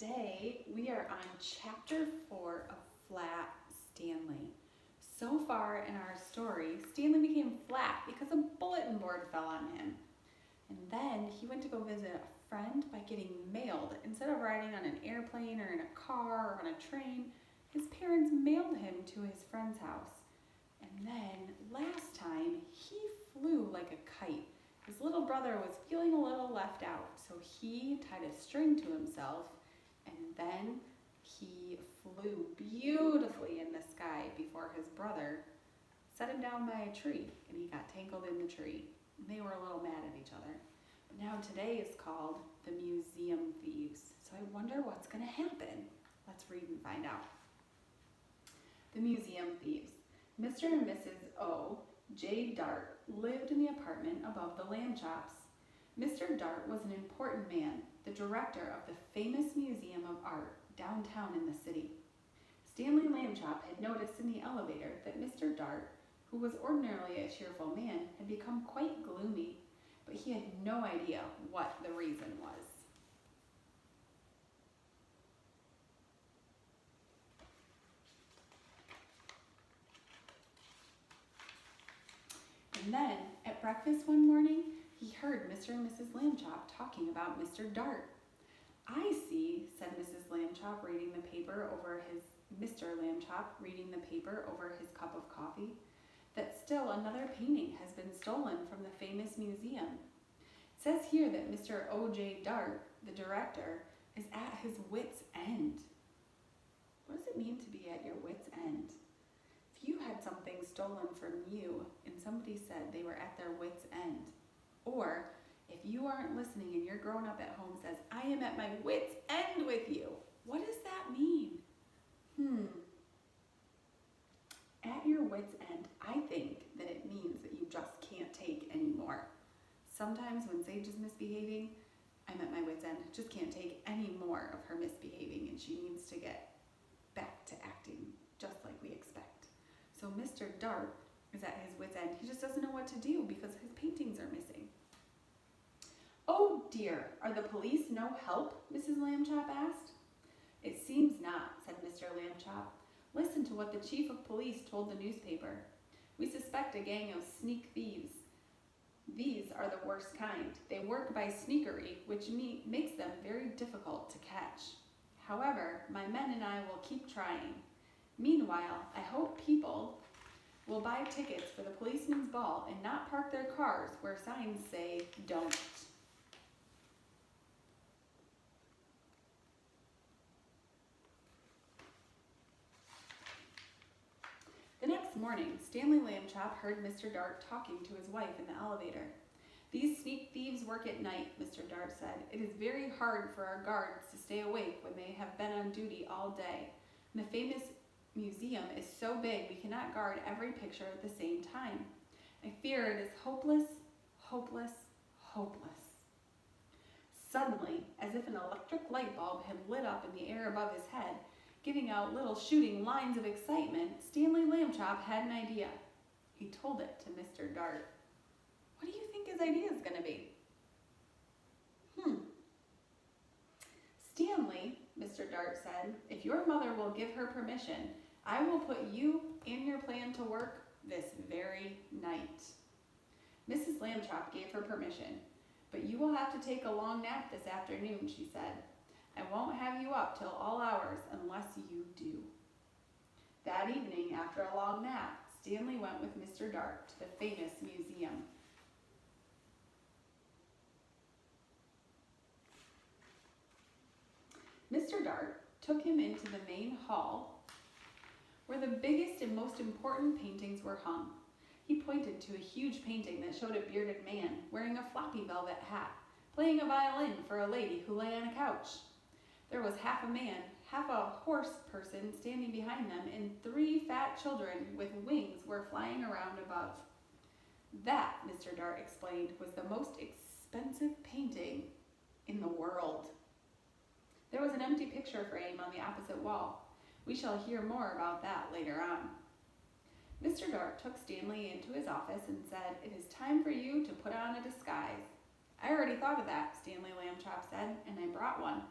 Today we are on chapter 4 of Flat Stanley. So far in our story, Stanley became flat because a bulletin board fell on him. And then he went to go visit a friend by getting mailed. Instead of riding on an airplane or in a car or on a train, his parents mailed him to his friend's house. And then last time, he flew like a kite. His little brother was feeling a little left out, so he tied a string to himself, and then he flew beautifully in the sky before his brother set him down by a tree, and he got tangled in the tree. And they were a little mad at each other. But now today is called the Museum Thieves, so I wonder what's going to happen. Let's read and find out. The Museum Thieves. Mr. and Mrs. O.J. Dart lived in the apartment above the lamb chops. Mr. Dart was an important man, the director of the famous Museum of Art downtown in the city. Stanley Lambchop had noticed in the elevator that Mr. Dart, who was ordinarily a cheerful man, had become quite gloomy, but he had no idea what the reason was. And then, at breakfast one morning, he heard Mr. and Mrs. Lambchop talking about Mr. Dart. "I see," said Mrs. Lambchop, reading the paper over his Mr. Lambchop, reading the paper over his cup of coffee, "that still another painting has been stolen from the famous museum. It says here that Mr. O.J. Dart, the director, is at his wit's end." What does it mean to be at your wit's end? If you had something stolen from you and somebody said they were at their wit's end, or if you aren't listening and your grown up at home says, "I am at my wit's end with you," what does that mean? At your wit's end, I think that it means that you just can't take anymore. Sometimes when Sage is misbehaving, I'm at my wit's end. Just can't take any more of her misbehaving, and she needs to get back to acting just like we expect. So Mr. Dart is at his wit's end. He just doesn't know what to do because his paintings are missing. "Oh dear, are the police no help?" Mrs. Lambchop asked. "It seems not," said Mr. Lambchop. "Listen to what the chief of police told the newspaper. We suspect a gang of sneak thieves. These are the worst kind. They work by sneakery, which makes them very difficult to catch. However, my men and I will keep trying. Meanwhile, I hope people will buy tickets for the policeman's ball and not park their cars where signs say don't." The next morning, Stanley Lambchop heard Mr. Dart talking to his wife in the elevator. "These sneak thieves work at night," Mr. Dart said. "It is very hard for our guards to stay awake when they have been on duty all day. And the famous museum is so big we cannot guard every picture at the same time. I fear it is hopeless, hopeless, hopeless." Suddenly, as if an electric light bulb had lit up in the air above his head, giving out little shooting lines of excitement, Stanley Lambchop had an idea. He told it to Mr. Dart. What do you think his idea is going to be? "Stanley," Mr. Dart said, "if your mother will give her permission, I will put you and your plan to work this very night." Mrs. Lambchop gave her permission. "But you will have to take a long nap this afternoon," she said. "I won't have you up till all hours unless you do." That evening, after a long nap, Stanley went with Mr. Dart to the famous museum. Mr. Dart took him into the main hall where the biggest and most important paintings were hung. He pointed to a huge painting that showed a bearded man wearing a floppy velvet hat, playing a violin for a lady who lay on a couch. There was half a man, half a horse person standing behind them, and 3 fat children with wings were flying around above. That, Mr. Dart explained, was the most expensive painting in the world. There was an empty picture frame on the opposite wall. We shall hear more about that later on. Mr. Dart took Stanley into his office and said, "It is time for you to put on a disguise." "I already thought of that," Stanley Lambchop said, "and I brought one."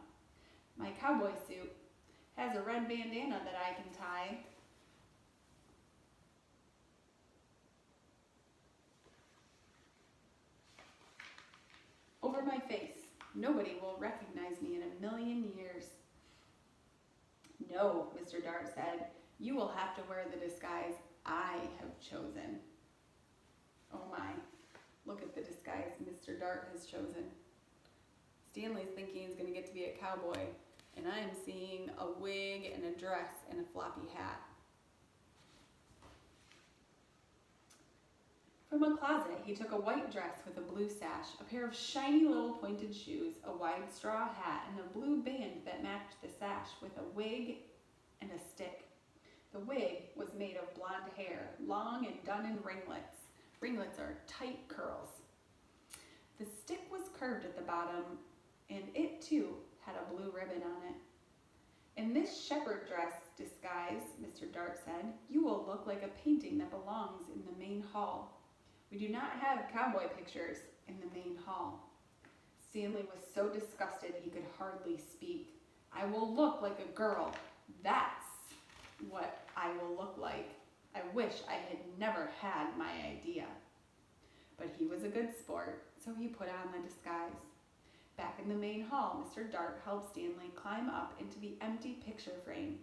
My cowboy suit has a red bandana that I can tie. Over my face. Nobody will recognize me in a million years. No, Mr. Dart said, you will have to wear the disguise I have chosen. Oh my, look at the disguise Mr. Dart has chosen. Stanley's thinking he's going to get to be a cowboy, and I'm seeing a wig and a dress and a floppy hat. From a closet, he took a white dress with a blue sash, a pair of shiny little pointed shoes, a wide straw hat, and a blue band that matched the sash with a wig and a stick. The wig was made of blonde hair, long and done in ringlets. Ringlets are tight curls. The stick was curved at the bottom, and it too had a blue ribbon on it. In this shepherd dress disguise, Mr. Dart said, you will look like a painting that belongs in the main hall. We do not have cowboy pictures in the main hall. Stanley was so disgusted he could hardly speak. I will look like a girl. That's what I will look like. I wish I had never had my idea. But he was a good sport, so he put on the disguise. Back in the main hall, Mr. Dart helped Stanley climb up into the empty picture frame.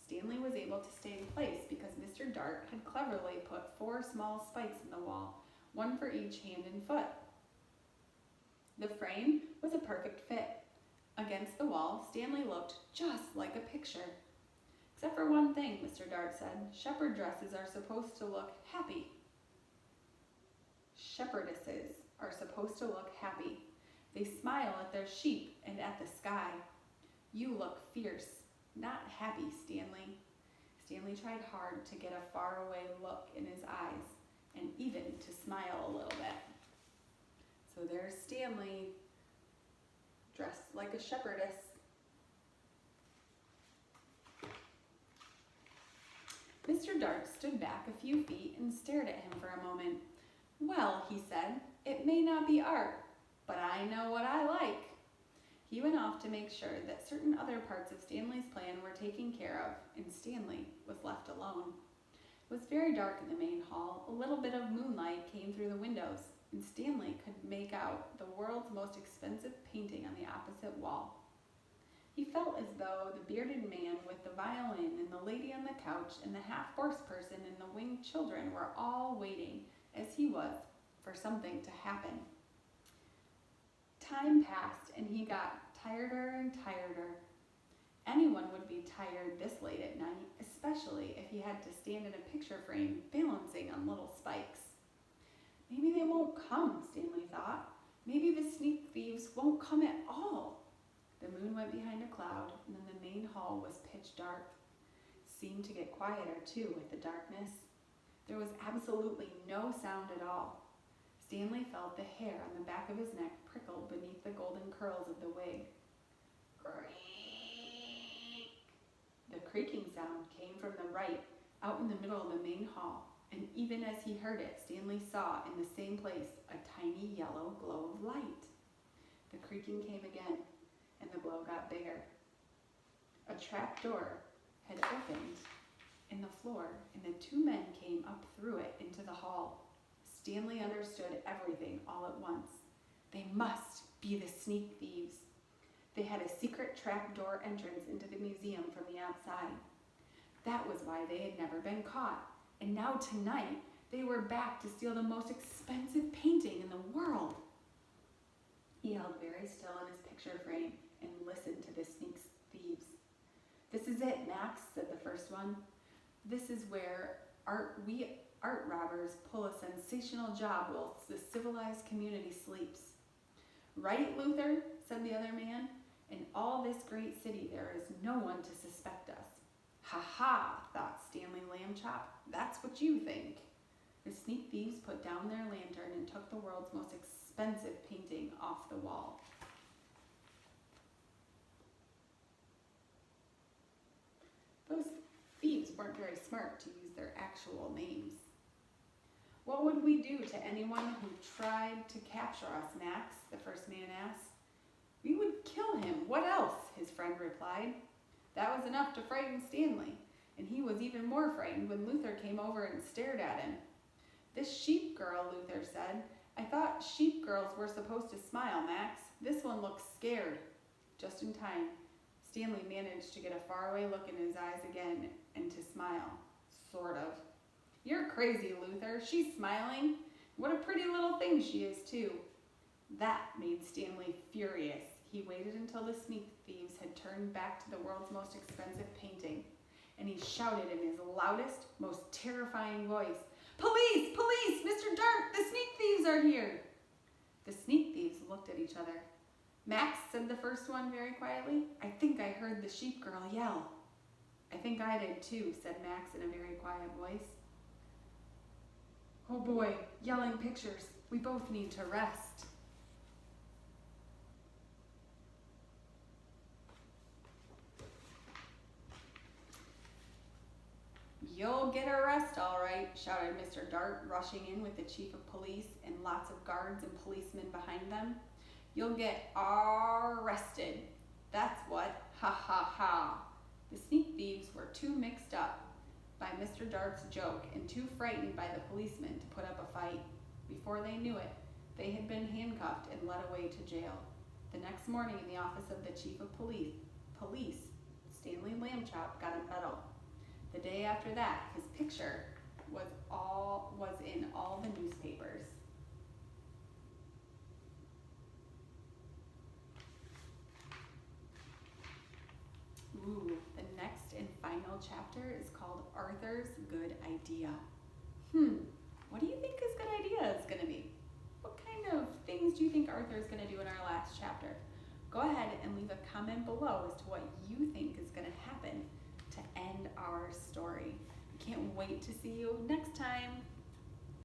Stanley was able to stay in place because Mr. Dart had cleverly put 4 small spikes in the wall, one for each hand and foot. The frame was a perfect fit. Against the wall, Stanley looked just like a picture. Except for one thing, Mr. Dart said, shepherd dresses are supposed to look happy. Shepherdesses are supposed to look happy. They smile at their sheep and at the sky. You look fierce, not happy, Stanley. Stanley tried hard to get a faraway look in his eyes, and even to smile a little bit. So there's Stanley, dressed like a shepherdess. Mr. Dart stood back a few feet and stared at him for a moment. Well, he said, it may not be art, but I know what I like. He went off to make sure that certain other parts of Stanley's plan were taken care of, and Stanley was left alone. It was very dark in the main hall. A little bit of moonlight came through the windows, and Stanley could make out the world's most expensive painting on the opposite wall. He felt as though the bearded man with the violin and the lady on the couch and the half-horse person and the winged children were all waiting, as he was, for something to happen. Time passed, and he got tireder and tireder. Anyone would be tired this late at night, especially if he had to stand in a picture frame balancing on little spikes. Maybe they won't come, Stanley thought. Maybe the sneak thieves won't come at all. The moon went behind a cloud, and then the main hall was pitch dark. It seemed to get quieter, too, with the darkness. There was absolutely no sound at all. Stanley felt the hair on the back of his neck prickle beneath the golden curls of the wig. Creak! The creaking sound came from the right, out in the middle of the main hall, and even as he heard it, Stanley saw in the same place a tiny yellow glow of light. The creaking came again, and the glow got bigger. A trap door had opened in the floor, and the 2 men came up through it into the hall. Stanley understood everything all at once. They must be the sneak thieves. They had a secret trapdoor entrance into the museum from the outside. That was why they had never been caught. And now tonight, they were back to steal the most expensive painting in the world. He held very still in his picture frame and listened to the sneak thieves. This is it, Max, said the first one. This is where art robbers pull a sensational job while the civilized community sleeps. Right, Luther, said the other man. In all this great city, there is no one to suspect us. Ha ha, thought Stanley Lambchop. That's what you think. The sneak thieves put down their lantern and took the world's most expensive painting off the wall. Those thieves weren't very smart to use their actual names. What would we do to anyone who tried to capture us, Max? The first man asked. We would kill him. What else? His friend replied. That was enough to frighten Stanley, and he was even more frightened when Luther came over and stared at him. This sheep girl, Luther said. I thought sheep girls were supposed to smile, Max. This one looks scared. Just in time, Stanley managed to get a faraway look in his eyes again and to smile. Sort of. You're crazy, Luther. She's smiling. What a pretty little thing she is, too. That made Stanley furious. He waited until the sneak thieves had turned back to the world's most expensive painting, and he shouted in his loudest, most terrifying voice, Police! Police! Mr. Dart! The sneak thieves are here! The sneak thieves looked at each other. Max, said the first one very quietly, I think I heard the sheep girl yell. I think I did too, said Max in a very quiet voice. Oh boy, yelling pictures. We both need to rest. You'll get a rest, all right, shouted Mr. Dart, rushing in with the chief of police and lots of guards and policemen behind them. You'll get arrested. That's what. Ha ha ha. The sneak thieves were too mixed up by Mr. Dart's joke and too frightened by the policemen to put up a fight. Before they knew it, they had been handcuffed and led away to jail. The next morning in the office of the chief of police, Stanley Lambchop got a medal. The day after that, his picture was in all the newspapers. Ooh, the next and final chapter is called Arthur's Good Idea. What do you think his good idea is going to be? What kind of things do you think Arthur is going to do in our last chapter? Go ahead and leave a comment below as to what you think is going to happen to end our story. I can't wait to see you next time.